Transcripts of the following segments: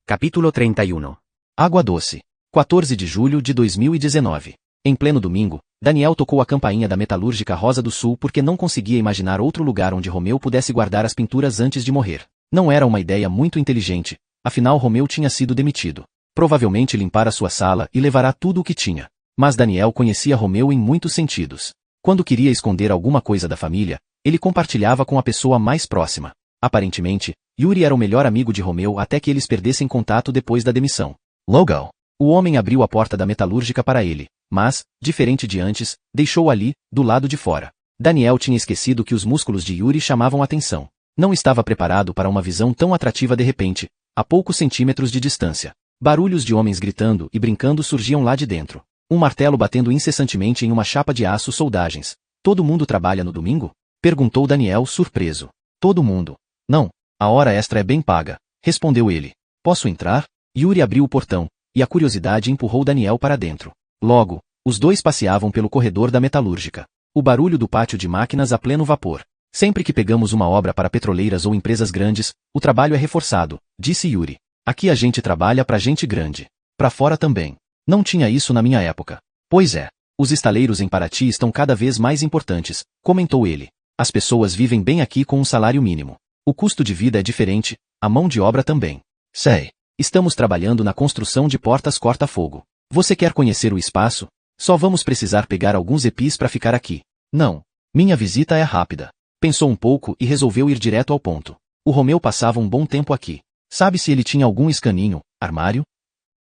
Capítulo 31. Água Doce. 14 de julho de 2019. Em pleno domingo, Daniel tocou a campainha da metalúrgica Rosa do Sul porque não conseguia imaginar outro lugar onde Romeu pudesse guardar as pinturas antes de morrer. Não era uma ideia muito inteligente, afinal Romeu tinha sido demitido. Provavelmente limpara sua sala e levará tudo o que tinha. Mas Daniel conhecia Romeu em muitos sentidos. Quando queria esconder alguma coisa da família, ele compartilhava com a pessoa mais próxima. Aparentemente, Yuri era o melhor amigo de Romeu até que eles perdessem contato depois da demissão. Logo. O homem abriu a porta da metalúrgica para ele, mas, diferente de antes, deixou ali, do lado de fora. Daniel tinha esquecido que os músculos de Yuri chamavam atenção. Não estava preparado para uma visão tão atrativa de repente, a poucos centímetros de distância. Barulhos de homens gritando e brincando surgiam lá de dentro. Um martelo batendo incessantemente em uma chapa de aço soldagens. Todo mundo trabalha no domingo? Perguntou Daniel surpreso. Todo mundo. Não. A hora extra é bem paga, respondeu ele. Posso entrar? Yuri abriu o portão, e a curiosidade empurrou Daniel para dentro. Logo, os dois passeavam pelo corredor da metalúrgica. O barulho do pátio de máquinas a pleno vapor. Sempre que pegamos uma obra para petroleiras ou empresas grandes, o trabalho é reforçado, disse Yuri. Aqui a gente trabalha para gente grande. Para fora também. Não tinha isso na minha época. Pois é. Os estaleiros em Paraty estão cada vez mais importantes, comentou ele. As pessoas vivem bem aqui com um salário mínimo. O custo de vida é diferente, a mão de obra também. Sei. Estamos trabalhando na construção de portas corta-fogo. Você quer conhecer o espaço? Só vamos precisar pegar alguns EPIs para ficar aqui. Não. Minha visita é rápida. Pensou um pouco e resolveu ir direto ao ponto. O Romeu passava um bom tempo aqui. Sabe se ele tinha algum escaninho, armário?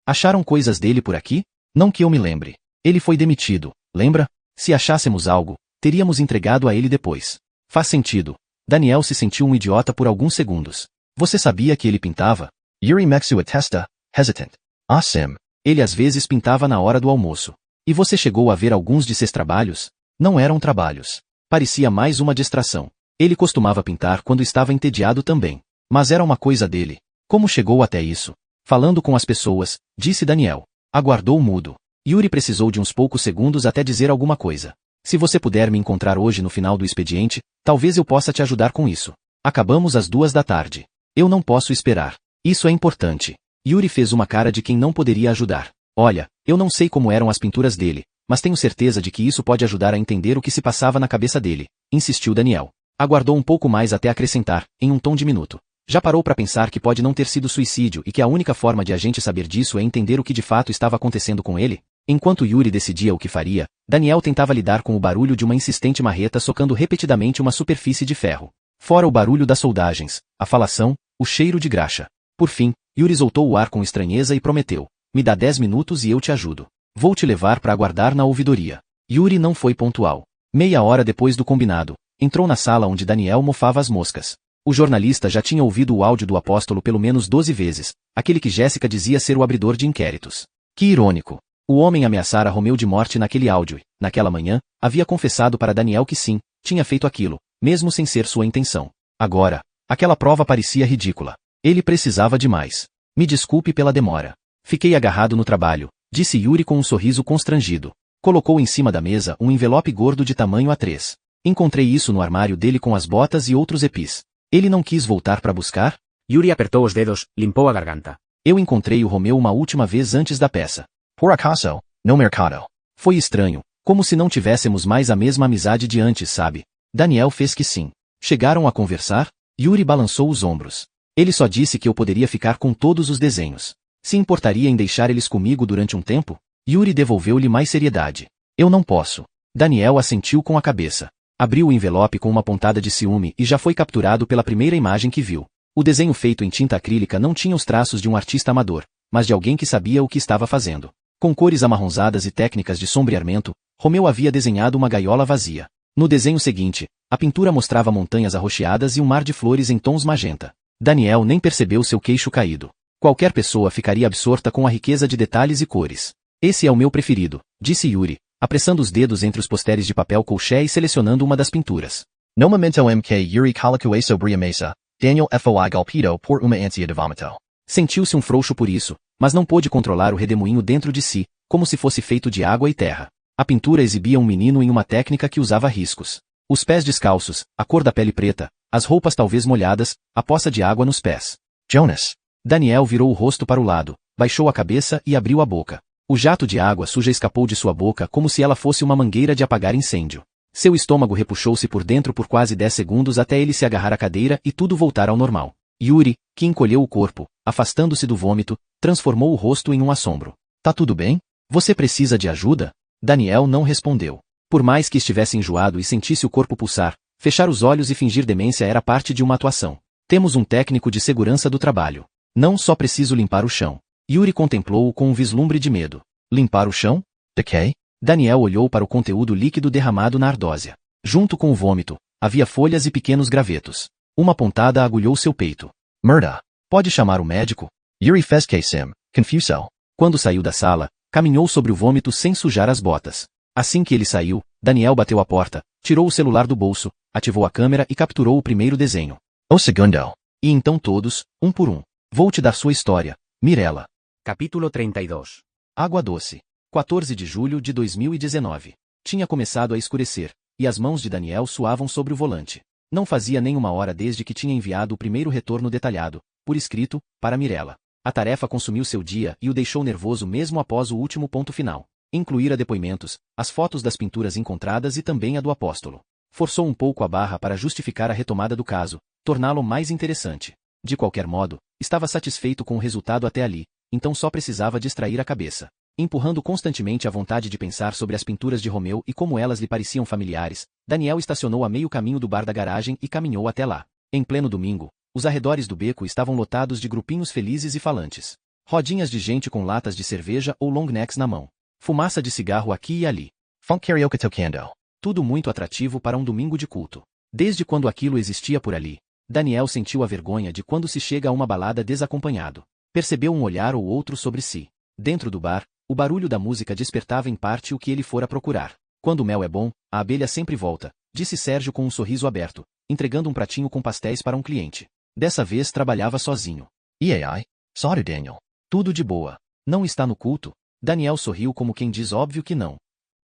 Acharam coisas dele por aqui? Não que eu me lembre. Ele foi demitido, lembra? Se achássemos algo, teríamos entregado a ele depois. Faz sentido. Daniel se sentiu um idiota por alguns segundos. Você sabia que ele pintava? Yuri Mexu atesta, hesitant. Ah, sim. Ele às vezes pintava na hora do almoço. E você chegou a ver alguns de seus trabalhos? Não eram trabalhos. Parecia mais uma distração. Ele costumava pintar quando estava entediado também. Mas era uma coisa dele. Como chegou até isso? Falando com as pessoas, disse Daniel. Aguardou mudo. Yuri precisou de uns poucos segundos até dizer alguma coisa. Se você puder me encontrar hoje no final do expediente, talvez eu possa te ajudar com isso. Acabamos às 14h. Eu não posso esperar. Isso é importante. Yuri fez uma cara de quem não poderia ajudar. Olha, eu não sei como eram as pinturas dele, mas tenho certeza de que isso pode ajudar a entender o que se passava na cabeça dele, insistiu Daniel. Aguardou um pouco mais até acrescentar, em um tom diminuto. Já parou para pensar que pode não ter sido suicídio e que a única forma de a gente saber disso é entender o que de fato estava acontecendo com ele? Enquanto Yuri decidia o que faria, Daniel tentava lidar com o barulho de uma insistente marreta socando repetidamente uma superfície de ferro. Fora o barulho das soldagens, a falação, o cheiro de graxa. Por fim, Yuri soltou o ar com estranheza e prometeu. Me dá 10 minutos e eu te ajudo. Vou te levar para aguardar na ouvidoria. Yuri não foi pontual. Meia hora depois do combinado, entrou na sala onde Daniel mofava as moscas. O jornalista já tinha ouvido o áudio do apóstolo pelo menos 12 vezes, aquele que Jéssica dizia ser o abridor de inquéritos. Que irônico. O homem ameaçara Romeu de morte naquele áudio e, naquela manhã, havia confessado para Daniel que sim, tinha feito aquilo, mesmo sem ser sua intenção. Agora, aquela prova parecia ridícula. Ele precisava de mais. Me desculpe pela demora. Fiquei agarrado no trabalho, disse Yuri com um sorriso constrangido. Colocou em cima da mesa um envelope gordo de tamanho A3. Encontrei isso no armário dele com as botas e outros EPIs. Ele não quis voltar para buscar? Yuri apertou os dedos, limpou a garganta. Eu encontrei o Romeu uma última vez antes da peça. Por acaso, no mercado. Foi estranho, como se não tivéssemos mais a mesma amizade de antes, sabe? Daniel fez que sim. Chegaram a conversar? Yuri balançou os ombros. Ele só disse que eu poderia ficar com todos os desenhos. Se importaria em deixar eles comigo durante um tempo? Yuri devolveu-lhe mais seriedade. Eu não posso. Daniel assentiu com a cabeça. Abriu o envelope com uma pontada de ciúme e já foi capturado pela primeira imagem que viu. O desenho feito em tinta acrílica não tinha os traços de um artista amador, mas de alguém que sabia o que estava fazendo. Com cores amarronzadas e técnicas de sombreamento, Romeu havia desenhado uma gaiola vazia. No desenho seguinte, a pintura mostrava montanhas arroxeadas e um mar de flores em tons magenta. Daniel nem percebeu seu queixo caído. Qualquer pessoa ficaria absorta com a riqueza de detalhes e cores. Esse é o meu preferido, disse Yuri, apressando os dedos entre os postéres de papel colché e selecionando uma das pinturas. No momento mk Yuri coloca sobre a mesa, Daniel foi golpeado por uma ânsia de vômito. Sentiu-se um frouxo por isso, mas não pôde controlar o redemoinho dentro de si, como se fosse feito de água e terra. A pintura exibia um menino em uma técnica que usava riscos. Os pés descalços, a cor da pele preta, as roupas talvez molhadas, a poça de água nos pés. Jonas. Daniel virou o rosto para o lado, baixou a cabeça e abriu a boca. O jato de água suja escapou de sua boca como se ela fosse uma mangueira de apagar incêndio. Seu estômago repuxou-se por dentro por quase 10 segundos até ele se agarrar à cadeira e tudo voltar ao normal. Yuri, que encolheu o corpo, afastando-se do vômito, transformou o rosto em um assombro. Tá tudo bem? Você precisa de ajuda? Daniel não respondeu. Por mais que estivesse enjoado e sentisse o corpo pulsar, fechar os olhos e fingir demência era parte de uma atuação. Temos um técnico de segurança do trabalho. Não só preciso limpar o chão. Yuri contemplou-o com um vislumbre de medo. Limpar o chão? De quê? Daniel olhou para o conteúdo líquido derramado na ardósia. Junto com o vômito, havia folhas e pequenos gravetos. Uma pontada agulhou seu peito. Murda. Pode chamar o médico? Yuri fez que sim, confusão. Quando saiu da sala, caminhou sobre o vômito sem sujar as botas. Assim que ele saiu, Daniel bateu a porta, tirou o celular do bolso, ativou a câmera e capturou o primeiro desenho. O segundo. E então todos, um por um. Vou te dar sua história, Mirella. Capítulo 32. Água Doce. 14 de julho de 2019. Tinha começado a escurecer, e as mãos de Daniel suavam sobre o volante. Não fazia nem uma hora desde que tinha enviado o primeiro retorno detalhado, por escrito, para Mirella. A tarefa consumiu seu dia e o deixou nervoso mesmo após o último ponto final. Incluíra depoimentos, as fotos das pinturas encontradas e também a do apóstolo. Forçou um pouco a barra para justificar a retomada do caso, torná-lo mais interessante. De qualquer modo, estava satisfeito com o resultado até ali, então só precisava distrair a cabeça. Empurrando constantemente a vontade de pensar sobre as pinturas de Romeu e como elas lhe pareciam familiares, Daniel estacionou a meio caminho do bar da garagem e caminhou até lá. Em pleno domingo, os arredores do beco estavam lotados de grupinhos felizes e falantes. Rodinhas de gente com latas de cerveja ou long necks na mão. Fumaça de cigarro aqui e ali. Funk karaoke tocando. Tudo muito atrativo para um domingo de culto. Desde quando aquilo existia por ali, Daniel sentiu a vergonha de quando se chega a uma balada desacompanhado. Percebeu um olhar ou outro sobre si. Dentro do bar, o barulho da música despertava em parte o que ele fora procurar. Quando o mel é bom, a abelha sempre volta, disse Sérgio com um sorriso aberto, entregando um pratinho com pastéis para um cliente. Dessa vez trabalhava sozinho. E ai? Sorry, Daniel. Tudo de boa. Não está no culto? Daniel sorriu como quem diz óbvio que não.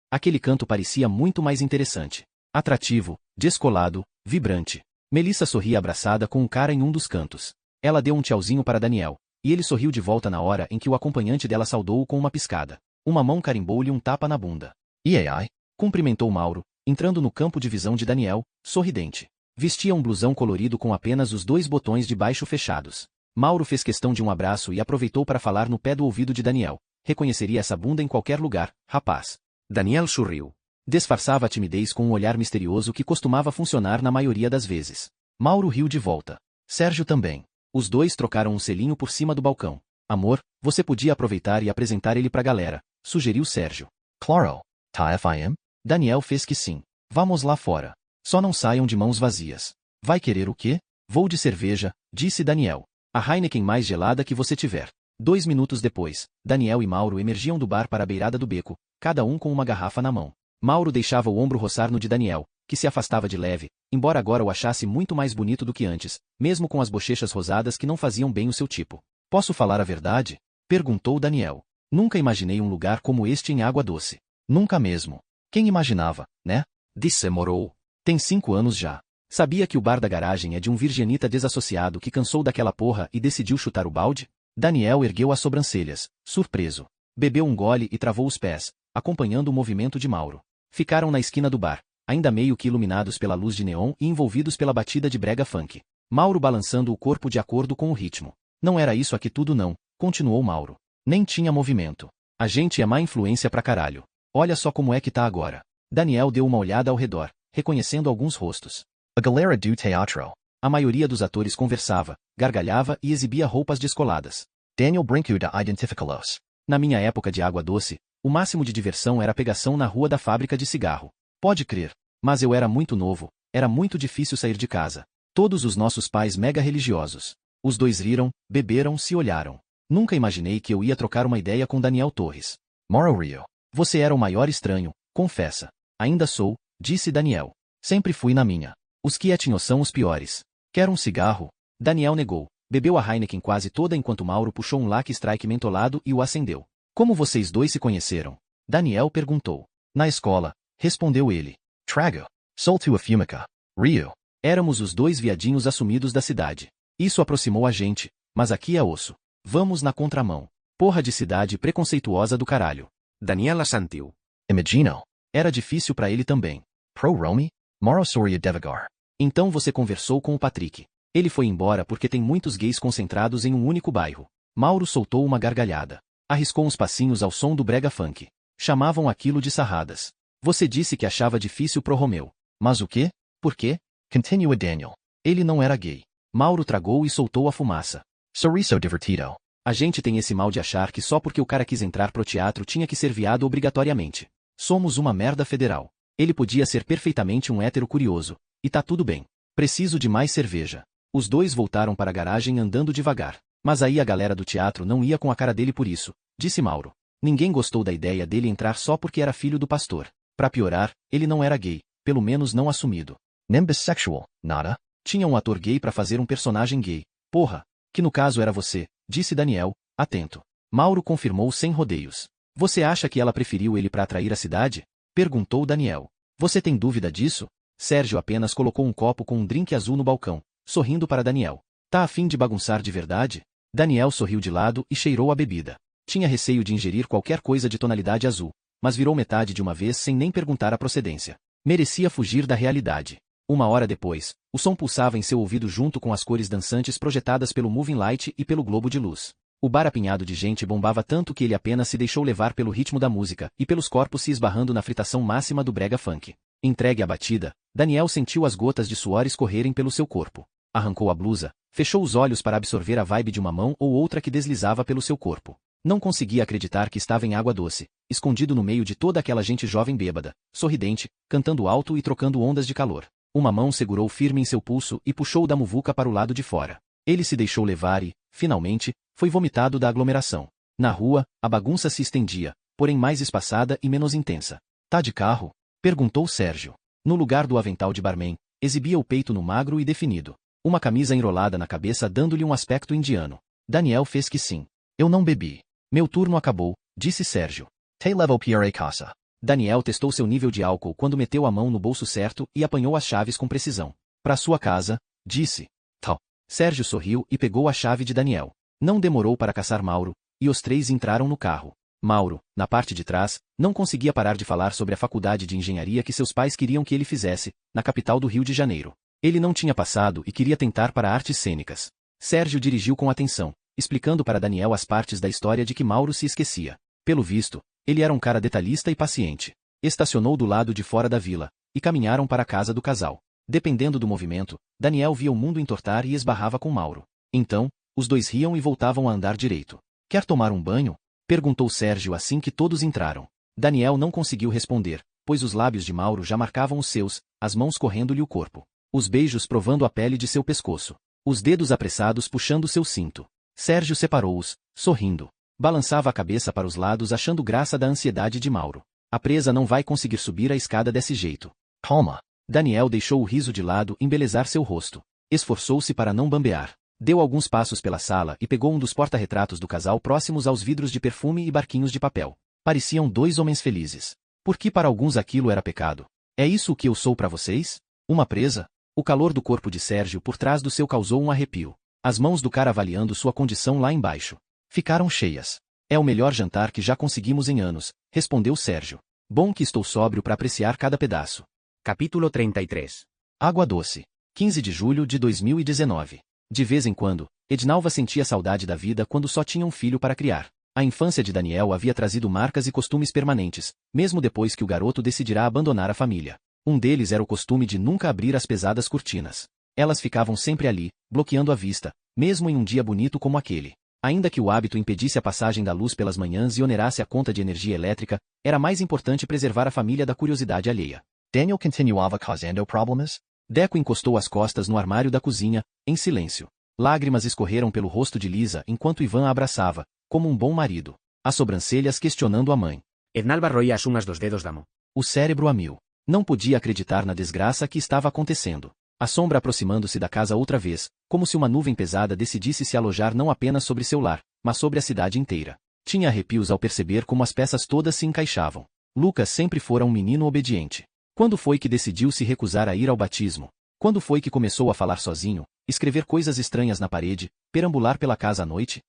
Aquele canto parecia muito mais interessante. Atrativo, descolado, vibrante. Melissa sorria abraçada com um cara em um dos cantos. Ela deu um tchauzinho para Daniel, e ele sorriu de volta na hora em que o acompanhante dela saudou-o com uma piscada. Uma mão carimbou-lhe um tapa na bunda. E ai? Cumprimentou Mauro, entrando no campo de visão de Daniel, sorridente. Vestia um blusão colorido com apenas os 2 botões de baixo fechados. Mauro fez questão de um abraço e aproveitou para falar no pé do ouvido de Daniel. Reconheceria essa bunda em qualquer lugar, rapaz. Daniel sorriu. Disfarçava a timidez com um olhar misterioso que costumava funcionar na maioria das vezes. Mauro riu de volta. Sérgio também. Os dois trocaram um selinho por cima do balcão. Amor, você podia aproveitar e apresentar ele pra galera, sugeriu Sérgio. Claro. Tá FIM? Daniel fez que sim. Vamos lá fora. Só não saiam de mãos vazias. Vai querer o quê? Vou de cerveja, disse Daniel. A Heineken mais gelada que você tiver. 2 minutos depois, Daniel e Mauro emergiam do bar para a beirada do beco, cada um com uma garrafa na mão. Mauro deixava o ombro roçar no de Daniel, que se afastava de leve, embora agora o achasse muito mais bonito do que antes, mesmo com as bochechas rosadas que não faziam bem o seu tipo. Posso falar a verdade? Perguntou Daniel. Nunca imaginei um lugar como este em Água Doce. Nunca mesmo. Quem imaginava, né? Disse Morou. Tem 5 anos já. Sabia que o bar da garagem é de um virgianita desassociado que cansou daquela porra e decidiu chutar o balde? Daniel ergueu as sobrancelhas, surpreso. Bebeu um gole e travou os pés, acompanhando o movimento de Mauro. Ficaram na esquina do bar, ainda meio que iluminados pela luz de neon e envolvidos pela batida de brega funk. Mauro balançando o corpo de acordo com o ritmo. Não era isso aqui tudo não, continuou Mauro. Nem tinha movimento. A gente é má influência pra caralho. Olha só como é que tá agora. Daniel deu uma olhada ao redor, reconhecendo alguns rostos. A galera do teatro. A maioria dos atores conversava, gargalhava e exibia roupas descoladas. Daniel brincou de identificá-los. Na minha época de Água Doce, o máximo de diversão era a pegação na rua da fábrica de cigarro. Pode crer. Mas eu era muito novo, era muito difícil sair de casa. Todos os nossos pais mega religiosos. Os dois riram, beberam, se olharam. Nunca imaginei que eu ia trocar uma ideia com Daniel Torres. Mauro Rio. Você era o maior estranho, confessa. Ainda sou, disse Daniel. Sempre fui na minha. Os quietinhos são os piores. Quer um cigarro? Daniel negou. Bebeu a Heineken quase toda enquanto Mauro puxou um Lucky Strike mentolado e o acendeu. Como vocês dois se conheceram? Daniel perguntou. Na escola, respondeu ele. Trago. Solto a fumica. Rio. Éramos os 2 viadinhos assumidos da cidade. Isso aproximou a gente, Mas aqui é osso. Vamos na contramão. Porra de cidade preconceituosa do caralho. Daniel assentiu. Imagino. Era difícil pra ele também. Pro Romy? Moro Soria Devagar. Então você conversou com o Patrick. Ele foi embora porque tem muitos gays concentrados em um único bairro. Mauro soltou uma gargalhada. Arriscou uns passinhos ao som do brega funk. Chamavam aquilo de sarradas. Você disse que achava difícil pro Romeu. Mas o quê? Por quê? Continua Daniel. Ele não era gay. Mauro tragou e soltou a fumaça. Sorriso divertido. A gente tem esse mal de achar que só porque o cara quis entrar pro teatro tinha que ser viado obrigatoriamente. Somos uma merda federal. Ele podia ser perfeitamente um hétero curioso. E tá tudo bem. Preciso de mais cerveja. Os dois voltaram para a garagem andando devagar. Mas aí a galera do teatro não ia com a cara dele por isso, disse Mauro. Ninguém gostou da ideia dele entrar só porque era filho do pastor. Pra piorar, ele não era gay, pelo menos não assumido. Nem bissexual, nada. Tinha um ator gay pra fazer um personagem gay. Porra, que no caso era você, disse Daniel, atento. Mauro confirmou sem rodeios. Você acha que ela preferiu ele pra atrair a cidade? Perguntou Daniel. Você tem dúvida disso? Sérgio apenas colocou um copo com um drink azul no balcão, sorrindo para Daniel. Tá a fim de bagunçar de verdade? Daniel sorriu de lado e cheirou a bebida. Tinha receio de ingerir qualquer coisa de tonalidade azul, mas virou metade de uma vez sem nem perguntar a procedência. Merecia fugir da realidade. Uma hora depois, o som pulsava em seu ouvido junto com as cores dançantes projetadas pelo moving light e pelo globo de luz. O bar apinhado de gente bombava tanto que ele apenas se deixou levar pelo ritmo da música e pelos corpos se esbarrando na fritação máxima do brega funk. Entregue à batida, Daniel sentiu as gotas de suor escorrerem pelo seu corpo. Arrancou a blusa, fechou os olhos para absorver a vibe de uma mão ou outra que deslizava pelo seu corpo. Não conseguia acreditar que estava em água doce, escondido no meio de toda aquela gente jovem bêbada, sorridente, cantando alto e trocando ondas de calor. Uma mão segurou firme em seu pulso e puxou da muvuca para o lado de fora. Ele se deixou levar e, finalmente, foi vomitado da aglomeração. Na rua, a bagunça se estendia, porém mais espaçada e menos intensa. Tá de carro? Perguntou Sérgio. No lugar do avental de barman, exibia o peito no magro e definido. Uma camisa enrolada na cabeça dando-lhe um aspecto indiano. Daniel fez que sim. Eu não bebi. Meu turno acabou, disse Sérgio. Te levo para casa. Daniel testou seu nível de álcool quando meteu a mão no bolso certo e apanhou as chaves com precisão. Pra sua casa, disse. Tal. Sérgio sorriu e pegou a chave de Daniel. Não demorou para caçar Mauro, e os três entraram no carro. Mauro, na parte de trás, não conseguia parar de falar sobre a faculdade de engenharia que seus pais queriam que ele fizesse, na capital do Rio de Janeiro. Ele não tinha passado e queria tentar para artes cênicas. Sérgio dirigiu com atenção, explicando para Daniel as partes da história de que Mauro se esquecia. Pelo visto, ele era um cara detalhista e paciente. Estacionou do lado de fora da vila, e caminharam para a casa do casal. Dependendo do movimento, Daniel via o mundo entortar e esbarrava com Mauro. Então, os dois riam e voltavam a andar direito. Quer tomar um banho? Perguntou Sérgio assim que todos entraram. Daniel não conseguiu responder, pois os lábios de Mauro já marcavam os seus, as mãos correndo-lhe o corpo. Os beijos provando a pele de seu pescoço. Os dedos apressados puxando seu cinto. Sérgio separou-os, sorrindo. Balançava a cabeça para os lados achando graça da ansiedade de Mauro. A presa não vai conseguir subir a escada desse jeito. Calma. Daniel deixou o riso de lado embelezar seu rosto. Esforçou-se para não bambear. Deu alguns passos pela sala e pegou um dos porta-retratos do casal próximos aos vidros de perfume e barquinhos de papel. Pareciam dois homens felizes. Por que para alguns aquilo era pecado? É isso o que eu sou para vocês? Uma presa? O calor do corpo de Sérgio por trás do seu causou um arrepio. As mãos do cara avaliando sua condição lá embaixo. Ficaram cheias. É o melhor jantar que já conseguimos em anos, respondeu Sérgio. Bom que estou sóbrio para apreciar cada pedaço. Capítulo 33. Água Doce. 15 de julho de 2019. De vez em quando, Ednalva sentia saudade da vida quando só tinha um filho para criar. A infância de Daniel havia trazido marcas e costumes permanentes, mesmo depois que o garoto decidirá abandonar a família. Um deles era o costume de nunca abrir as pesadas cortinas. Elas ficavam sempre ali, bloqueando a vista, mesmo em um dia bonito como aquele. Ainda que o hábito impedisse a passagem da luz pelas manhãs e onerasse a conta de energia elétrica, era mais importante preservar a família da curiosidade alheia. Daniel continuava causando problemas? Deco encostou as costas no armário da cozinha, em silêncio. Lágrimas escorreram pelo rosto de Lisa enquanto Ivan a abraçava, como um bom marido. As sobrancelhas questionando a mãe. Ednalva roía as unhas dos dedos da mão. O cérebro a mil. Não podia acreditar na desgraça que estava acontecendo. A sombra aproximando-se da casa outra vez, como se uma nuvem pesada decidisse se alojar não apenas sobre seu lar, mas sobre a cidade inteira. Tinha arrepios ao perceber como as peças todas se encaixavam. Lucas sempre fora um menino obediente. Quando foi que decidiu se recusar a ir ao batismo? Quando foi que começou a falar sozinho, escrever coisas estranhas na parede, perambular pela casa à noite?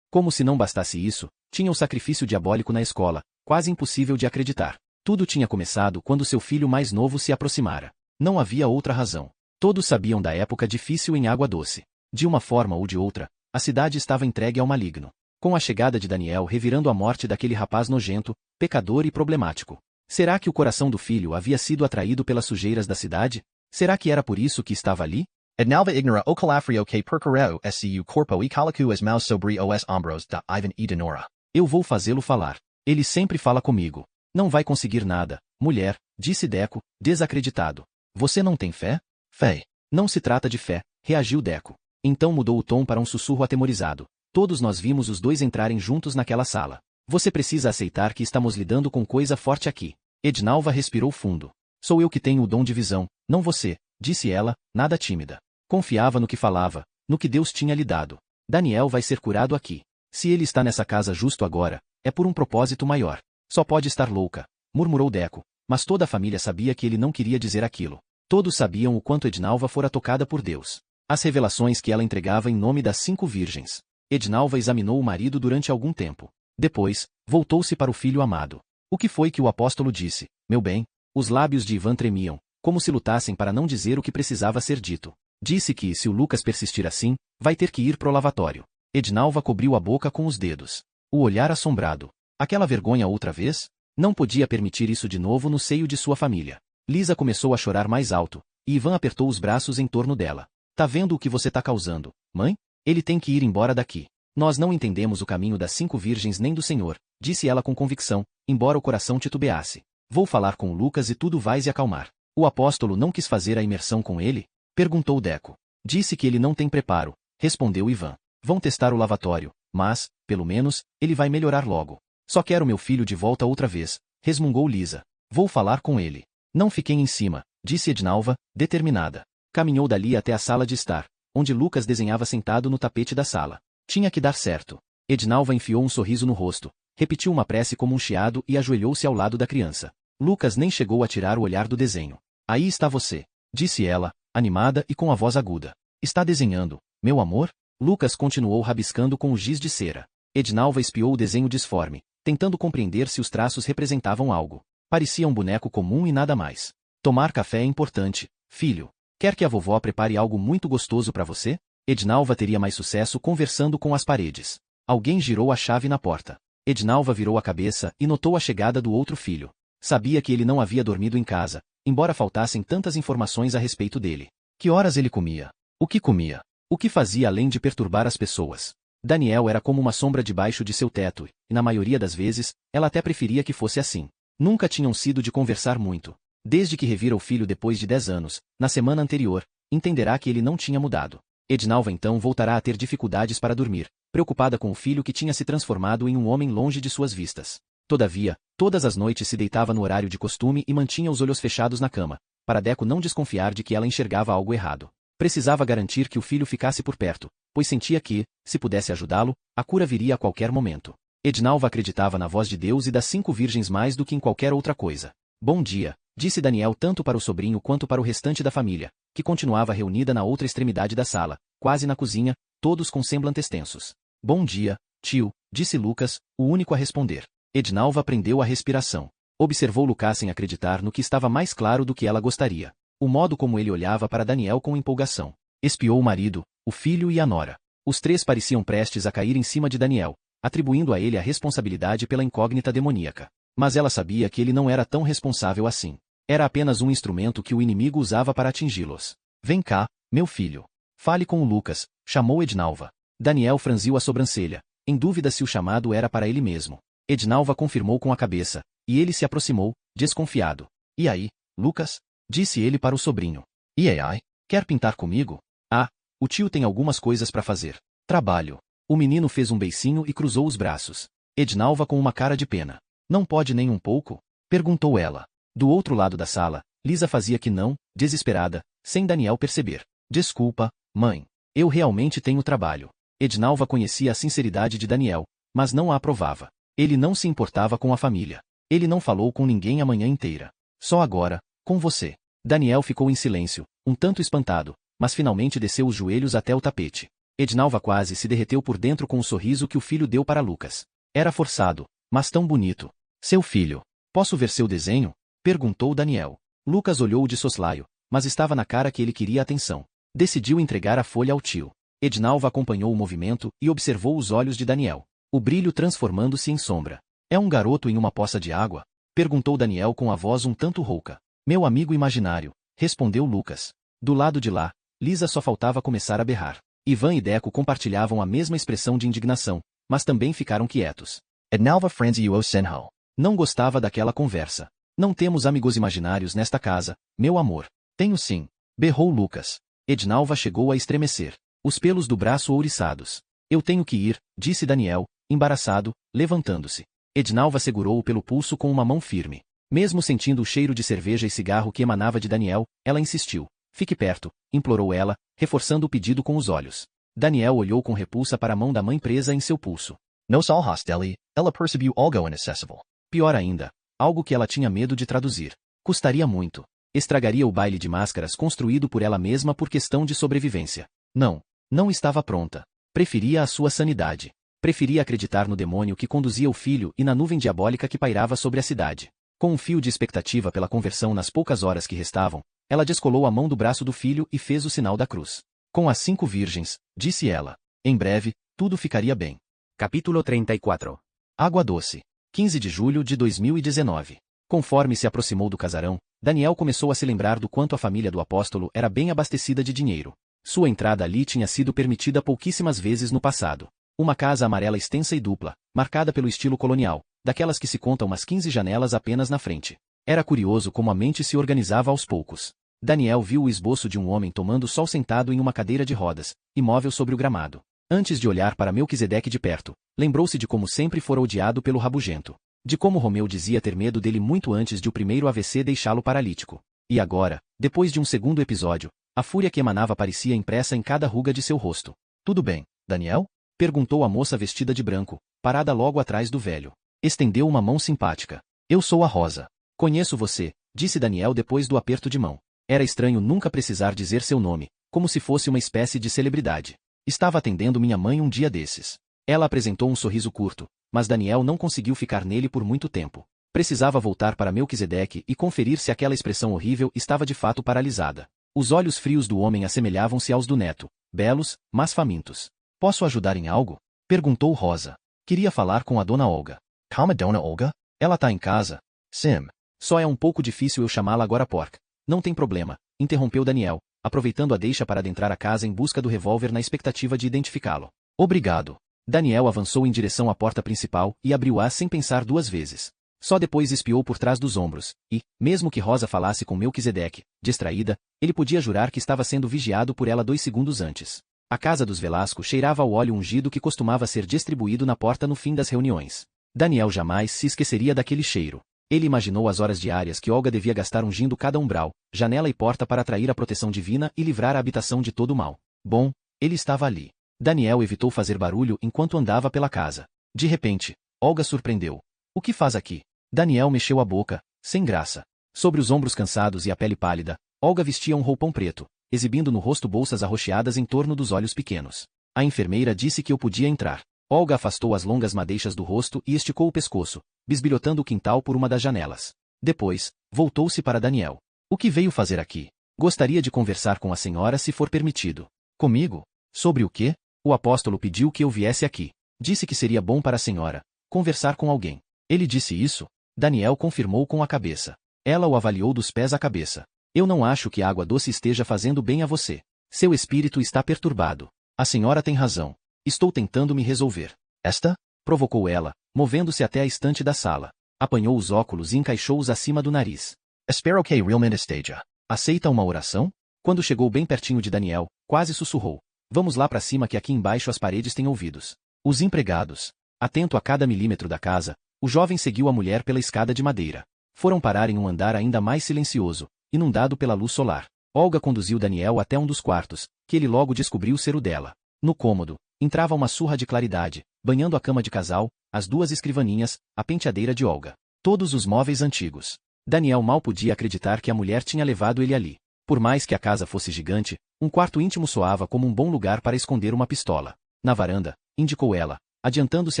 Como se não bastasse isso, tinha o sacrifício diabólico na escola, quase impossível de acreditar. Tudo tinha começado quando seu filho mais novo se aproximara. Não havia outra razão. Todos sabiam da época difícil em Água Doce. De uma forma ou de outra, a cidade estava entregue ao maligno. Com a chegada de Daniel revirando a morte daquele rapaz nojento, pecador e problemático. Será que o coração do filho havia sido atraído pelas sujeiras da cidade? Será que era por isso que estava ali? Ednalva ignora o calafrio que percorreu scu corpo e calacu as maus sobre os ombros da Ivan e de Nora. Eu vou fazê-lo falar. Ele sempre fala comigo. Não vai conseguir nada, mulher, disse Deco, desacreditado. Você não tem fé? Fé. Não se trata de fé, reagiu Deco. Então mudou o tom para um sussurro atemorizado. Todos nós vimos os dois entrarem juntos naquela sala. Você precisa aceitar que estamos lidando com coisa forte aqui. Ednalva respirou fundo. Sou eu que tenho o dom de visão, não você, disse ela, nada tímida. Confiava no que falava, no que Deus tinha lhe dado. Daniel vai ser curado aqui. Se ele está nessa casa justo agora, é por um propósito maior. Só pode estar louca, murmurou Deco, mas toda a família sabia que ele não queria dizer aquilo. Todos sabiam o quanto Ednalva fora tocada por Deus. As revelações que ela entregava em nome das 5 virgens. Ednalva examinou o marido durante algum tempo. Depois, voltou-se para o filho amado. O que foi que o apóstolo disse, meu bem? Os lábios de Ivan tremiam, como se lutassem para não dizer o que precisava ser dito. Disse que, se o Lucas persistir assim, vai ter que ir pro lavatório. Ednalva cobriu a boca com os dedos. O olhar assombrado. Aquela vergonha outra vez? Não podia permitir isso de novo no seio de sua família. Lisa começou a chorar mais alto, e Ivan apertou os braços em torno dela. Tá vendo o que você tá causando, mãe? Ele tem que ir embora daqui. Nós não entendemos o caminho das 5 virgens nem do Senhor, disse ela com convicção, embora o coração titubeasse. Vou falar com o Lucas e tudo vai se acalmar. O apóstolo não quis fazer a imersão com ele? Perguntou Deco. Disse que ele não tem preparo, respondeu Ivan. Vão testar o lavatório, mas, pelo menos, ele vai melhorar logo. Só quero meu filho de volta outra vez, resmungou Lisa. Vou falar com ele. Não fiquem em cima, disse Ednalva, determinada. Caminhou dali até a sala de estar, onde Lucas desenhava sentado no tapete da sala. Tinha que dar certo. Ednalva enfiou um sorriso no rosto, repetiu uma prece como um chiado e ajoelhou-se ao lado da criança. Lucas nem chegou a tirar o olhar do desenho. Aí está você, disse ela, animada e com a voz aguda. Está desenhando, meu amor? Lucas continuou rabiscando com o giz de cera. Ednalva espiou o desenho disforme, tentando compreender se os traços representavam algo. Parecia um boneco comum e nada mais. Tomar café é importante, filho. Quer que a vovó prepare algo muito gostoso para você? Ednalva teria mais sucesso conversando com as paredes. Alguém girou a chave na porta. Ednalva virou a cabeça e notou a chegada do outro filho. Sabia que ele não havia dormido em casa, embora faltassem tantas informações a respeito dele. Que horas ele comia? O que comia? O que fazia além de perturbar as pessoas? Daniel era como uma sombra debaixo de seu teto, e na maioria das vezes, ela até preferia que fosse assim. Nunca tinham sido de conversar muito. Desde que revira o filho depois de 10 anos, na semana anterior, entenderá que ele não tinha mudado. Ednalva então voltará a ter dificuldades para dormir, preocupada com o filho que tinha se transformado em um homem longe de suas vistas. Todavia, todas as noites se deitava no horário de costume e mantinha os olhos fechados na cama, para Deco não desconfiar de que ela enxergava algo errado. Precisava garantir que o filho ficasse por perto, pois sentia que, se pudesse ajudá-lo, a cura viria a qualquer momento. Ednalva acreditava na voz de Deus e das 5 virgens mais do que em qualquer outra coisa. Bom dia, disse Daniel tanto para o sobrinho quanto para o restante da família, que continuava reunida na outra extremidade da sala, quase na cozinha, todos com semblantes tensos. Bom dia, tio, disse Lucas, o único a responder. Ednalva prendeu a respiração. Observou Lucas sem acreditar no que estava mais claro do que ela gostaria. O modo como ele olhava para Daniel com empolgação. Espiou o marido, o filho e a nora. Os 3 pareciam prestes a cair em cima de Daniel, atribuindo a ele a responsabilidade pela incógnita demoníaca. Mas ela sabia que ele não era tão responsável assim. Era apenas um instrumento que o inimigo usava para atingi-los. Vem cá, meu filho. Fale com o Lucas, chamou Ednalva. Daniel franziu a sobrancelha, em dúvida se o chamado era para ele mesmo. Ednalva confirmou com a cabeça, e ele se aproximou, desconfiado. E aí, Lucas? Disse ele para o sobrinho. E aí, quer pintar comigo? Ah, o tio tem algumas coisas para fazer. Trabalho. O menino fez um beicinho e cruzou os braços. Ednalva com uma cara de pena. Não pode nem um pouco? Perguntou ela. Do outro lado da sala, Lisa fazia que não, desesperada, sem Daniel perceber. Desculpa, mãe. Eu realmente tenho trabalho. Ednalva conhecia a sinceridade de Daniel, mas não a aprovava. Ele não se importava com a família. Ele não falou com ninguém a manhã inteira. Só agora, com você. Daniel ficou em silêncio, um tanto espantado, mas finalmente desceu os joelhos até o tapete. Ednalva quase se derreteu por dentro com o sorriso que o filho deu para Lucas. Era forçado, mas tão bonito. Seu filho. Posso ver seu desenho? Perguntou Daniel. Lucas olhou de soslaio, mas estava na cara que ele queria atenção. Decidiu entregar a folha ao tio. Ednalva acompanhou o movimento e observou os olhos de Daniel. O brilho transformando-se em sombra. É um garoto em uma poça de água? Perguntou Daniel com a voz um tanto rouca. Meu amigo imaginário, respondeu Lucas. Do lado de lá, Lisa só faltava começar a berrar. Ivan e Deco compartilhavam a mesma expressão de indignação, mas também ficaram quietos. Ednalva franziu o senho. Não gostava daquela conversa. Não temos amigos imaginários nesta casa, meu amor. Tenho sim, berrou Lucas. Ednalva chegou a estremecer. Os pelos do braço ouriçados. Eu tenho que ir, disse Daniel, embaraçado, levantando-se. Ednalva segurou-o pelo pulso com uma mão firme. Mesmo sentindo o cheiro de cerveja e cigarro que emanava de Daniel, ela insistiu. Fique perto, implorou ela, reforçando o pedido com os olhos. Daniel olhou com repulsa para a mão da mãe presa em seu pulso. No sal hosteli, ela percebeu algo inacessível. Pior ainda, algo que ela tinha medo de traduzir. Custaria muito. Estragaria o baile de máscaras construído por ela mesma por questão de sobrevivência. Não estava pronta. Preferia a sua sanidade. Preferia acreditar no demônio que conduzia o filho e na nuvem diabólica que pairava sobre a cidade. Com um fio de expectativa pela conversão nas poucas horas que restavam, ela descolou a mão do braço do filho e fez o sinal da cruz. Com as 5 virgens, disse ela. Em breve, tudo ficaria bem. Capítulo 34. Água Doce. 15 de julho de 2019. Conforme se aproximou do casarão, Daniel começou a se lembrar do quanto a família do apóstolo era bem abastecida de dinheiro. Sua entrada ali tinha sido permitida pouquíssimas vezes no passado. Uma casa amarela extensa e dupla, marcada pelo estilo colonial, daquelas que se contam umas 15 janelas apenas na frente. Era curioso como a mente se organizava aos poucos. Daniel viu o esboço de um homem tomando sol sentado em uma cadeira de rodas, imóvel sobre o gramado. Antes de olhar para Melquisedeque de perto, lembrou-se de como sempre fora odiado pelo rabugento. De como Romeu dizia ter medo dele muito antes de o primeiro AVC deixá-lo paralítico. E agora, depois de um segundo episódio, a fúria que emanava parecia impressa em cada ruga de seu rosto. Tudo bem, Daniel? Perguntou a moça vestida de branco, parada logo atrás do velho. Estendeu uma mão simpática. Eu sou a Rosa. Conheço você, disse Daniel depois do aperto de mão. Era estranho nunca precisar dizer seu nome, como se fosse uma espécie de celebridade. Estava atendendo minha mãe um dia desses. Ela apresentou um sorriso curto, mas Daniel não conseguiu ficar nele por muito tempo. Precisava voltar para Melquisedeque e conferir se aquela expressão horrível estava de fato paralisada. Os olhos frios do homem assemelhavam-se aos do neto, belos, mas famintos. Posso ajudar em algo? Perguntou Rosa. Queria falar com a dona Olga. Calma, dona Olga? Ela tá em casa? Sim. Só é um pouco difícil eu chamá-la agora porca. Não tem problema, interrompeu Daniel, aproveitando a deixa para adentrar a casa em busca do revólver na expectativa de identificá-lo. Obrigado. Daniel avançou em direção à porta principal e abriu-a sem pensar 2 vezes. Só depois espiou por trás dos ombros, e, mesmo que Rosa falasse com Melquisedeque, distraída, ele podia jurar que estava sendo vigiado por ela 2 segundos antes. A casa dos Velasco cheirava ao óleo ungido que costumava ser distribuído na porta no fim das reuniões. Daniel jamais se esqueceria daquele cheiro. Ele imaginou as horas diárias que Olga devia gastar ungindo cada umbral, janela e porta para atrair a proteção divina e livrar a habitação de todo o mal. Bom, ele estava ali. Daniel evitou fazer barulho enquanto andava pela casa. De repente, Olga surpreendeu. O que faz aqui? Daniel mexeu a boca, sem graça. Sobre os ombros cansados e a pele pálida, Olga vestia um roupão preto, exibindo no rosto bolsas arroxeadas em torno dos olhos pequenos. A enfermeira disse que eu podia entrar. Olga afastou as longas madeixas do rosto e esticou o pescoço, bisbilhotando o quintal por uma das janelas. Depois, voltou-se para Daniel. O que veio fazer aqui? Gostaria de conversar com a senhora se for permitido. Comigo? Sobre o quê? O apóstolo pediu que eu viesse aqui. Disse que seria bom para a senhora conversar com alguém. Ele disse isso? Daniel confirmou com a cabeça. Ela o avaliou dos pés à cabeça. Eu não acho que a água doce esteja fazendo bem a você. Seu espírito está perturbado. A senhora tem razão. Estou tentando me resolver. Esta? Provocou ela, movendo-se até a estante da sala. Apanhou os óculos e encaixou-os acima do nariz. Espero que realmente esteja. Aceita uma oração? Quando chegou bem pertinho de Daniel, quase sussurrou. Vamos lá para cima que aqui embaixo as paredes têm ouvidos. Os empregados. Atento a cada milímetro da casa, o jovem seguiu a mulher pela escada de madeira. Foram parar em um andar ainda mais silencioso, inundado pela luz solar. Olga conduziu Daniel até um dos quartos, que ele logo descobriu ser o dela. No cômodo, entrava uma surra de claridade, banhando a cama de casal, as 2 escrivaninhas, a penteadeira de Olga. Todos os móveis antigos. Daniel mal podia acreditar que a mulher tinha levado ele ali. Por mais que a casa fosse gigante, um quarto íntimo soava como um bom lugar para esconder uma pistola. Na varanda, indicou ela, adiantando-se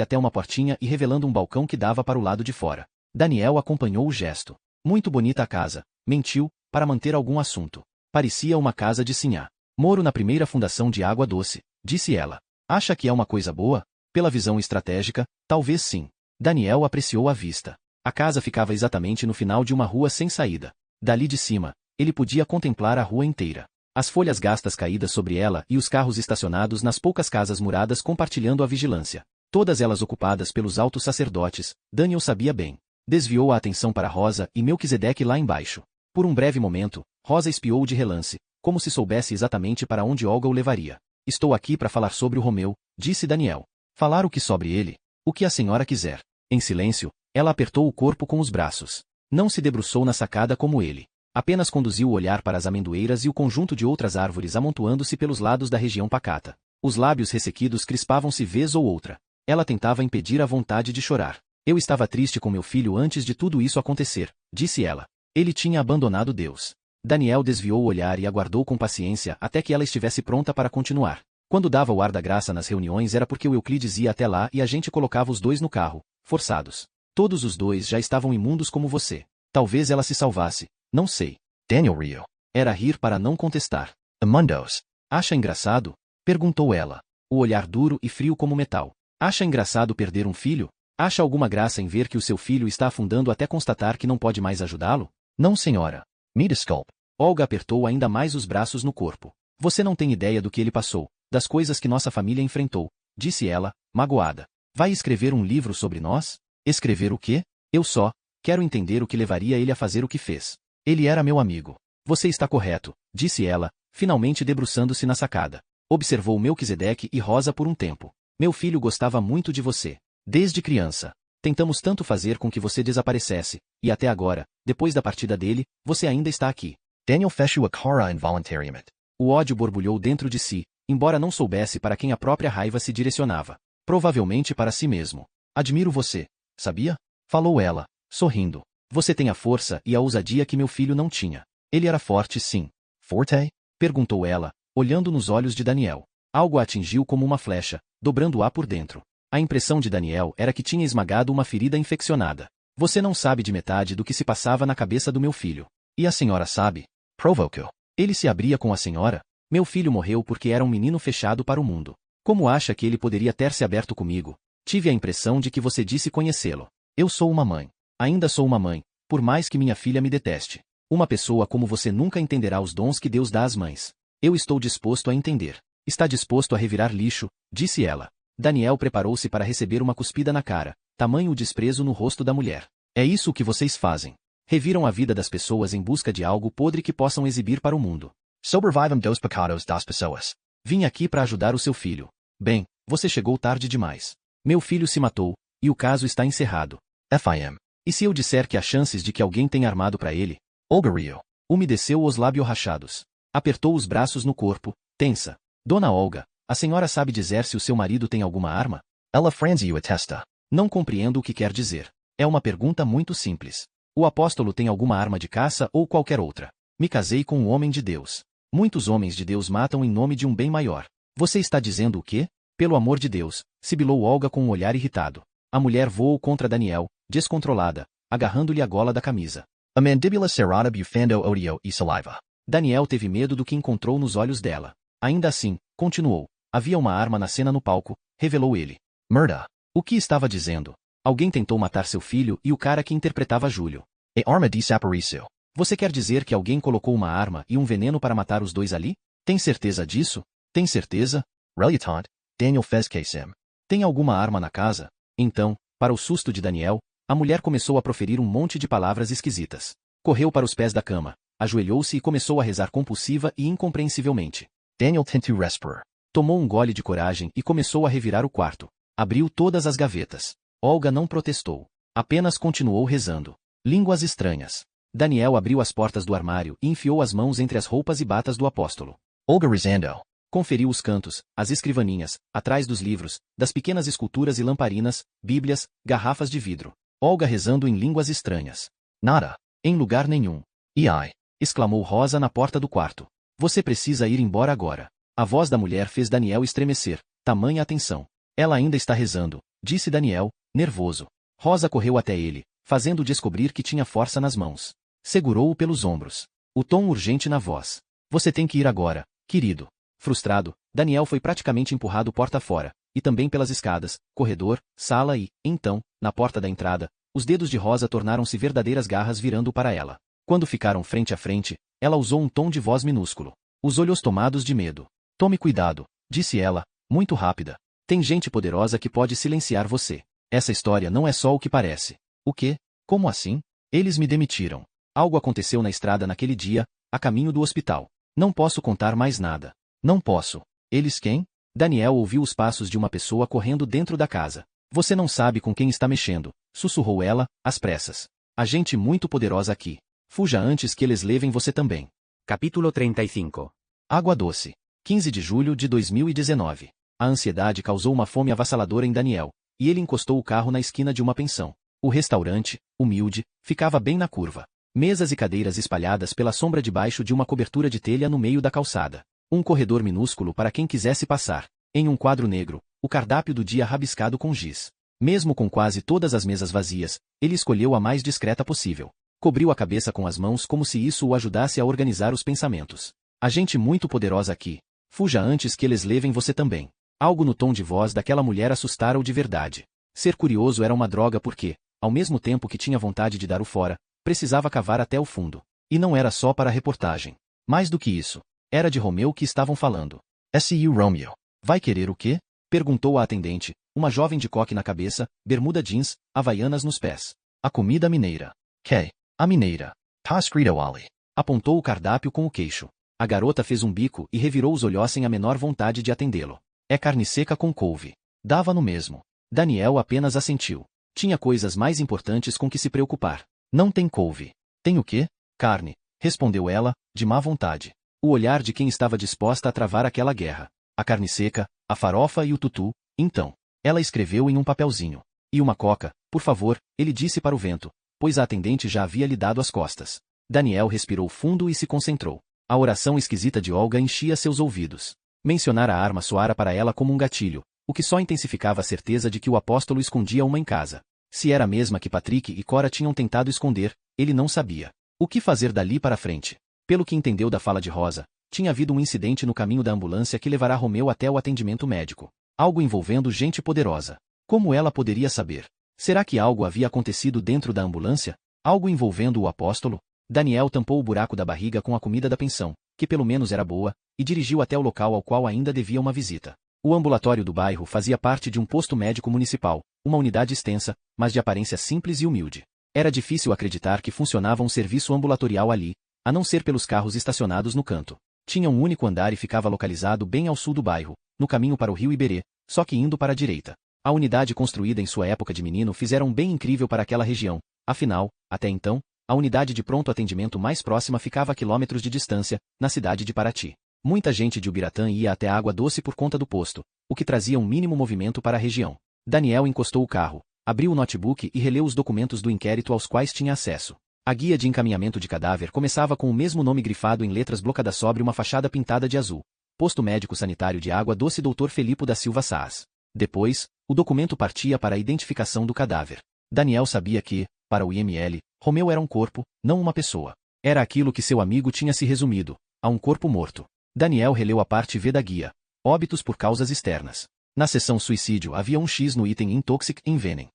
até uma portinha e revelando um balcão que dava para o lado de fora. Daniel acompanhou o gesto. Muito bonita a casa, mentiu, para manter algum assunto. Parecia uma casa de sinhá. Moro na primeira fundação de água doce, disse ela. Acha que é uma coisa boa? Pela visão estratégica, talvez sim. Daniel apreciou a vista. A casa ficava exatamente no final de uma rua sem saída. Dali de cima, ele podia contemplar a rua inteira. As folhas gastas caídas sobre ela e os carros estacionados nas poucas casas muradas compartilhando a vigilância. Todas elas ocupadas pelos altos sacerdotes, Daniel sabia bem. Desviou a atenção para Rosa e Melquisedeque lá embaixo. Por um breve momento, Rosa espiou de relance, como se soubesse exatamente para onde Olga o levaria. Estou aqui para falar sobre o Romeu, disse Daniel. Falar o que sobre ele? O que a senhora quiser. Em silêncio, ela apertou o corpo com os braços. Não se debruçou na sacada como ele. Apenas conduziu o olhar para as amendoeiras e o conjunto de outras árvores amontoando-se pelos lados da região pacata. Os lábios ressequidos crispavam-se vez ou outra. Ela tentava impedir a vontade de chorar. Eu estava triste com meu filho antes de tudo isso acontecer, disse ela. Ele tinha abandonado Deus. Daniel desviou o olhar e aguardou com paciência até que ela estivesse pronta para continuar. Quando dava o ar da graça nas reuniões era porque o Euclides ia até lá e a gente colocava os dois no carro, forçados. Todos os dois já estavam imundos como você. Talvez ela se salvasse, não sei. Daniel riu. Era rir para não contestar. Amundos. Acha engraçado? Perguntou ela. O olhar duro e frio como metal. Acha engraçado perder um filho? Acha alguma graça em ver que o seu filho está afundando até constatar que não pode mais ajudá-lo? Não, senhora. Me desculpe. Olga apertou ainda mais os braços no corpo. Você não tem ideia do que ele passou, das coisas que nossa família enfrentou, disse ela, magoada. Vai escrever um livro sobre nós? Escrever o quê? Eu só quero entender o que levaria ele a fazer o que fez. Ele era meu amigo. Você está correto, disse ela, finalmente debruçando-se na sacada. Observou Melquisedeque e Rosa por um tempo. Meu filho gostava muito de você. Desde criança. Tentamos tanto fazer com que você desaparecesse, e até agora, depois da partida dele, você ainda está aqui. Daniel fechou a cara involuntariamente. O ódio borbulhou dentro de si, embora não soubesse para quem a própria raiva se direcionava. Provavelmente para si mesmo. Admiro você, sabia? Falou ela, sorrindo. Você tem a força e a ousadia que meu filho não tinha. Ele era forte, sim. Forte? Perguntou ela, olhando nos olhos de Daniel. Algo a atingiu como uma flecha, dobrando-a por dentro. A impressão de Daniel era que tinha esmagado uma ferida infeccionada. Você não sabe de metade do que se passava na cabeça do meu filho. E a senhora sabe? Provocou. Ele se abria com a senhora? Meu filho morreu porque era um menino fechado para o mundo. Como acha que ele poderia ter se aberto comigo? Tive a impressão de que você disse conhecê-lo. Eu sou uma mãe. Ainda sou uma mãe, por mais que minha filha me deteste. Uma pessoa como você nunca entenderá os dons que Deus dá às mães. Eu estou disposto a entender. Está disposto a revirar lixo, disse ela. Daniel preparou-se para receber uma cuspida na cara, tamanho o desprezo no rosto da mulher. É isso o que vocês fazem. Reviram a vida das pessoas em busca de algo podre que possam exibir para o mundo. Sobrevivem dos pecados das pessoas. Vim aqui para ajudar o seu filho. Bem, você chegou tarde demais. Meu filho se matou, e o caso está encerrado. FIM. E se eu disser que há chances de que alguém tenha armado para ele? Olga riu. Umedeceu os lábios rachados. Apertou os braços no corpo, tensa. Dona Olga, a senhora sabe dizer se o seu marido tem alguma arma? Ela franziu a testa. Não compreendo o que quer dizer. É uma pergunta muito simples. O apóstolo tem alguma arma de caça ou qualquer outra? Me casei com um homem de Deus. Muitos homens de Deus matam em nome de um bem maior. Você está dizendo o quê? Pelo amor de Deus, sibilou Olga com um olhar irritado. A mulher voou contra Daniel, descontrolada, agarrando-lhe a gola da camisa. A mandíbula cerrada bufando odio e saliva. Daniel teve medo do que encontrou nos olhos dela. Ainda assim, continuou. Havia uma arma na cena no palco, revelou ele. Murda. O que estava dizendo? Alguém tentou matar seu filho e o cara que interpretava Júlio. A arma desapareceu. Você quer dizer que alguém colocou uma arma e um veneno para matar os dois ali? Tem certeza disso? Tem certeza? Relutant, Daniel fez que sim. Tem alguma arma na casa? Então, para o susto de Daniel, a mulher começou a proferir um monte de palavras esquisitas. Correu para os pés da cama, ajoelhou-se e começou a rezar compulsiva e incompreensivelmente. Daniel tentou respirar. Tomou um gole de coragem e começou a revirar o quarto. Abriu todas as gavetas. Olga não protestou. Apenas continuou rezando. Línguas estranhas. Daniel abriu as portas do armário e enfiou as mãos entre as roupas e batas do apóstolo. Olga rezando. Conferiu os cantos, as escrivaninhas, atrás dos livros, das pequenas esculturas e lamparinas, bíblias, garrafas de vidro. Olga rezando em línguas estranhas. Nada. Em lugar nenhum. E ai. exclamou Rosa na porta do quarto. Você precisa ir embora agora. A voz da mulher fez Daniel estremecer, tamanha atenção. Ela ainda está rezando, disse Daniel, nervoso. Rosa correu até ele, fazendo descobrir que tinha força nas mãos. Segurou-o pelos ombros. O tom urgente na voz. Você tem que ir agora, querido. Frustrado, Daniel foi praticamente empurrado porta fora, e também pelas escadas, corredor, sala e, então, na porta da entrada, os dedos de Rosa tornaram-se verdadeiras garras virando para ela. Quando ficaram frente a frente, ela usou um tom de voz minúsculo. Os olhos tomados de medo. Tome cuidado, disse ela, muito rápida. Tem gente poderosa que pode silenciar você. Essa história não é só o que parece. O quê? Como assim? Eles me demitiram. Algo aconteceu na estrada naquele dia, a caminho do hospital. Não posso contar mais nada. Não posso. Eles quem? Daniel ouviu os passos de uma pessoa correndo dentro da casa. Você não sabe com quem está mexendo, sussurrou ela, às pressas. Há gente muito poderosa aqui. Fuja antes que eles levem você também. Capítulo 35. Água doce. 15 de julho de 2019. A ansiedade causou uma fome avassaladora em Daniel, e ele encostou o carro na esquina de uma pensão. O restaurante, humilde, ficava bem na curva. Mesas e cadeiras espalhadas pela sombra debaixo de uma cobertura de telha no meio da calçada. Um corredor minúsculo para quem quisesse passar. Em um quadro negro, o cardápio do dia rabiscado com giz. Mesmo com quase todas as mesas vazias, ele escolheu a mais discreta possível. Cobriu a cabeça com as mãos como se isso o ajudasse a organizar os pensamentos. Há gente muito poderosa aqui. Fuja antes que eles levem você também. Algo no tom de voz daquela mulher assustara-o de verdade. Ser curioso era uma droga porque, ao mesmo tempo que tinha vontade de dar o fora, precisava cavar até o fundo. E não era só para a reportagem. Mais do que isso. Era de Romeu que estavam falando. SCU Romeo. Vai querer o quê? Perguntou a atendente, uma jovem de coque na cabeça, bermuda jeans, havaianas nos pés. A comida mineira. Que? A mineira. Tá escrito ali. Apontou o cardápio com o queixo. A garota fez um bico e revirou os olhos sem a menor vontade de atendê-lo. É carne seca com couve. Dava no mesmo. Daniel apenas assentiu. Tinha coisas mais importantes com que se preocupar. Não tem couve. Tem o quê? Carne, respondeu ela, de má vontade. O olhar de quem estava disposta a travar aquela guerra. A carne seca, a farofa e o tutu, então. Ela escreveu em um papelzinho. E uma coca, por favor, ele disse para o vento, pois a atendente já havia lhe dado as costas. Daniel respirou fundo e se concentrou. A oração esquisita de Olga enchia seus ouvidos. Mencionar a arma soara para ela como um gatilho, o que só intensificava a certeza de que o apóstolo escondia uma em casa. Se era a mesma que Patrick e Cora tinham tentado esconder, ele não sabia. O que fazer dali para frente? Pelo que entendeu da fala de Rosa, tinha havido um incidente no caminho da ambulância que levará Romeu até o atendimento médico. Algo envolvendo gente poderosa. Como ela poderia saber? Será que algo havia acontecido dentro da ambulância? Algo envolvendo o apóstolo? Daniel tampou o buraco da barriga com a comida da pensão, que pelo menos era boa, e dirigiu até o local ao qual ainda devia uma visita. O ambulatório do bairro fazia parte de um posto médico municipal, uma unidade extensa, mas de aparência simples e humilde. Era difícil acreditar que funcionava um serviço ambulatorial ali, a não ser pelos carros estacionados no canto. Tinha um único andar e ficava localizado bem ao sul do bairro, no caminho para o rio Iberê, só que indo para a direita. A unidade construída em sua época de menino fizera um bem incrível para aquela região, afinal, até então, a unidade de pronto atendimento mais próxima ficava a quilômetros de distância, na cidade de Paraty. Muita gente de Ubiratã ia até a Água Doce por conta do posto, o que trazia um mínimo movimento para a região. Daniel encostou o carro, abriu o notebook e releu os documentos do inquérito aos quais tinha acesso. A guia de encaminhamento de cadáver começava com o mesmo nome grifado em letras blocadas sobre uma fachada pintada de azul. Posto Médico Sanitário de Água Doce Dr. Felipe da Silva Saas. Depois, o documento partia para a identificação do cadáver. Daniel sabia que, para o IML, Romeu era um corpo, não uma pessoa. Era aquilo que seu amigo tinha se resumido, a um corpo morto. Daniel releu a parte V da guia. Óbitos por causas externas. Na seção suicídio havia um X no item Intoxic Envenem.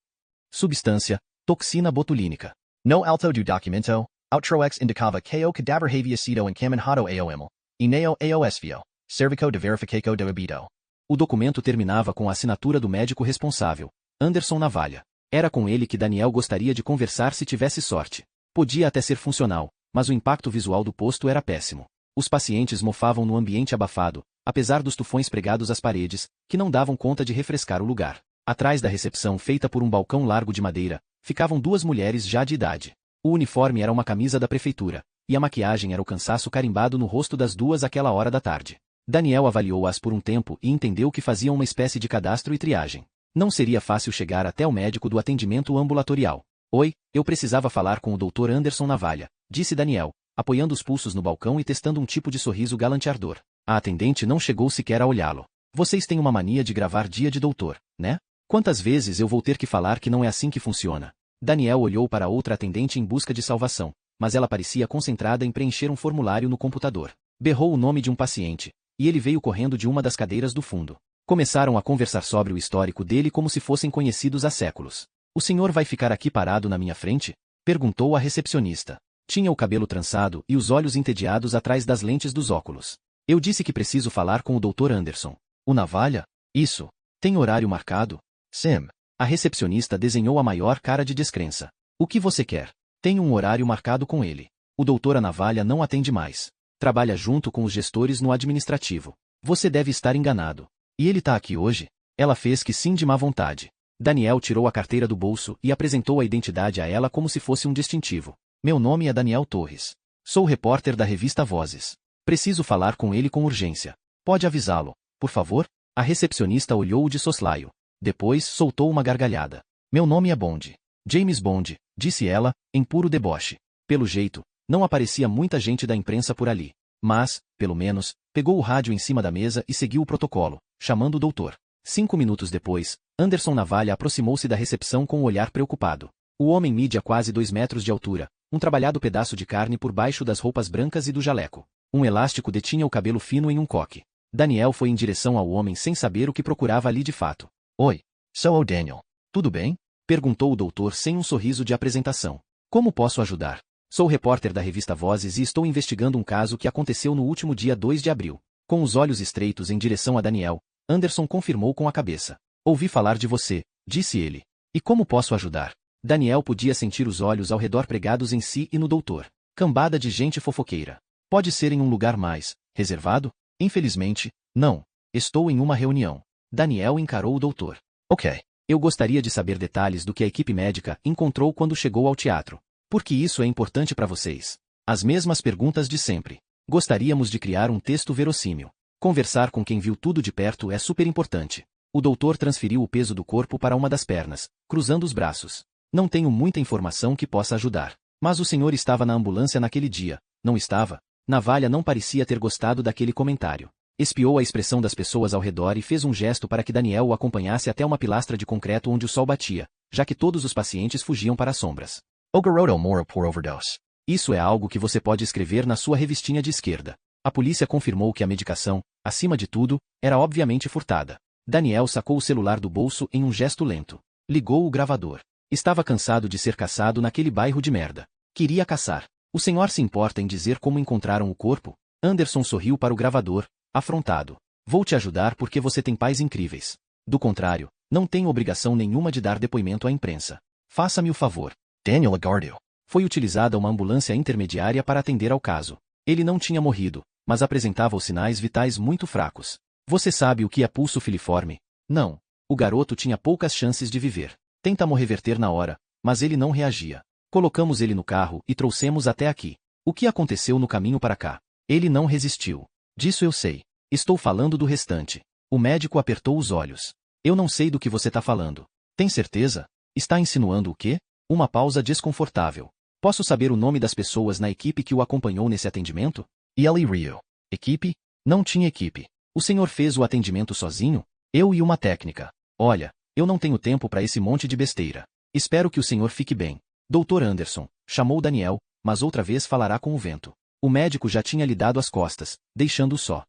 Substância, toxina botulínica. No alto do documento, outroex indicava que o cadáver havia sido encaminhado ao INEO AOSVO, Serviço de Verificação do Óbito. O documento terminava com a assinatura do médico responsável, Anderson Navalha. Era com ele que Daniel gostaria de conversar se tivesse sorte. Podia até ser funcional, mas o impacto visual do posto era péssimo. Os pacientes mofavam no ambiente abafado, apesar dos tufões pregados às paredes, que não davam conta de refrescar o lugar. Atrás da recepção feita por um balcão largo de madeira, ficavam duas mulheres já de idade. O uniforme era uma camisa da prefeitura, e a maquiagem era o cansaço carimbado no rosto das duas àquela hora da tarde. Daniel avaliou-as por um tempo e entendeu que faziam uma espécie de cadastro e triagem. Não seria fácil chegar até o médico do atendimento ambulatorial. Oi, eu precisava falar com o Dr. Anderson Navalha, disse Daniel, apoiando os pulsos no balcão e testando um tipo de sorriso galanteador. A atendente não chegou sequer a olhá-lo. Vocês têm uma mania de gravar dia de doutor, né? Quantas vezes eu vou ter que falar que não é assim que funciona? Daniel olhou para outra atendente em busca de salvação, mas ela parecia concentrada em preencher um formulário no computador. Berrou o nome de um paciente, e ele veio correndo de uma das cadeiras do fundo. Começaram a conversar sobre o histórico dele como se fossem conhecidos há séculos. O senhor vai ficar aqui parado na minha frente? Perguntou a recepcionista. Tinha o cabelo trançado e os olhos entediados atrás das lentes dos óculos. Eu disse que preciso falar com o Dr. Anderson. O Navalha? Isso. Tem horário marcado? Sim. A recepcionista desenhou a maior cara de descrença. O que você quer? Tenho um horário marcado com ele. O Dr. Navalha não atende mais. Trabalha junto com os gestores no administrativo. Você deve estar enganado. E ele tá aqui hoje? Ela fez que sim de má vontade. Daniel tirou a carteira do bolso e apresentou a identidade a ela como se fosse um distintivo. Meu nome é Daniel Torres. Sou repórter da revista Vozes. Preciso falar com ele com urgência. Pode avisá-lo, por favor? A recepcionista olhou-o de soslaio. Depois soltou uma gargalhada. Meu nome é Bond. James Bond, disse ela, em puro deboche. Pelo jeito, não aparecia muita gente da imprensa por ali. Mas, pelo menos, pegou o rádio em cima da mesa e seguiu o protocolo, chamando o doutor. 5 minutos depois, Anderson Navalha aproximou-se da recepção com um olhar preocupado. O homem media quase 2 metros de altura, um trabalhado pedaço de carne por baixo das roupas brancas e do jaleco. Um elástico detinha o cabelo fino em um coque. Daniel foi em direção ao homem sem saber o que procurava ali de fato. Oi. Sou o Daniel. Tudo bem? Perguntou o doutor sem um sorriso de apresentação. Como posso ajudar? Sou repórter da revista Vozes e estou investigando um caso que aconteceu no último dia 2 de abril. Com os olhos estreitos em direção a Daniel, Anderson confirmou com a cabeça. Ouvi falar de você, disse ele. E como posso ajudar? Daniel podia sentir os olhos ao redor pregados em si e no doutor. Cambada de gente fofoqueira. Pode ser em um lugar mais reservado? Infelizmente, não. Estou em uma reunião. Daniel encarou o doutor. Ok. Eu gostaria de saber detalhes do que a equipe médica encontrou quando chegou ao teatro. Porque isso é importante para vocês. As mesmas perguntas de sempre. Gostaríamos de criar um texto verossímil. Conversar com quem viu tudo de perto é super importante. O doutor transferiu o peso do corpo para uma das pernas, cruzando os braços. Não tenho muita informação que possa ajudar. Mas o senhor estava na ambulância naquele dia, não estava? Navalha não parecia ter gostado daquele comentário. Espiou a expressão das pessoas ao redor e fez um gesto para que Daniel o acompanhasse até uma pilastra de concreto onde o sol batia, já que todos os pacientes fugiam para as sombras. O garoto morreu por overdose. Isso é algo que você pode escrever na sua revistinha de esquerda. A polícia confirmou que a medicação, acima de tudo, era obviamente furtada. Daniel sacou o celular do bolso em um gesto lento. Ligou o gravador. Estava cansado de ser caçado naquele bairro de merda. Queria caçar. O senhor se importa em dizer como encontraram o corpo? Anderson sorriu para o gravador, afrontado. Vou te ajudar porque você tem pais incríveis. Do contrário, não tenho obrigação nenhuma de dar depoimento à imprensa. Faça-me o favor. Daniel Agardio. Foi utilizada uma ambulância intermediária para atender ao caso. Ele não tinha morrido, mas apresentava os sinais vitais muito fracos. Você sabe o que é pulso filiforme? Não. O garoto tinha poucas chances de viver. Tentamos reverter na hora, mas ele não reagia. Colocamos ele no carro e trouxemos até aqui. O que aconteceu no caminho para cá? Ele não resistiu. Disso eu sei. Estou falando do restante. O médico apertou os olhos. Eu não sei do que você está falando. Tem certeza? Está insinuando o quê? Uma pausa desconfortável. Posso saber o nome das pessoas na equipe que o acompanhou nesse atendimento? Eli Rio. Equipe? Não tinha equipe. O senhor fez o atendimento sozinho? Eu e uma técnica. Olha, eu não tenho tempo para esse monte de besteira. Espero que o senhor fique bem. Dr. Anderson, chamou Daniel, mas outra vez falará com o vento. O médico já tinha lhe dado as costas, deixando-o só.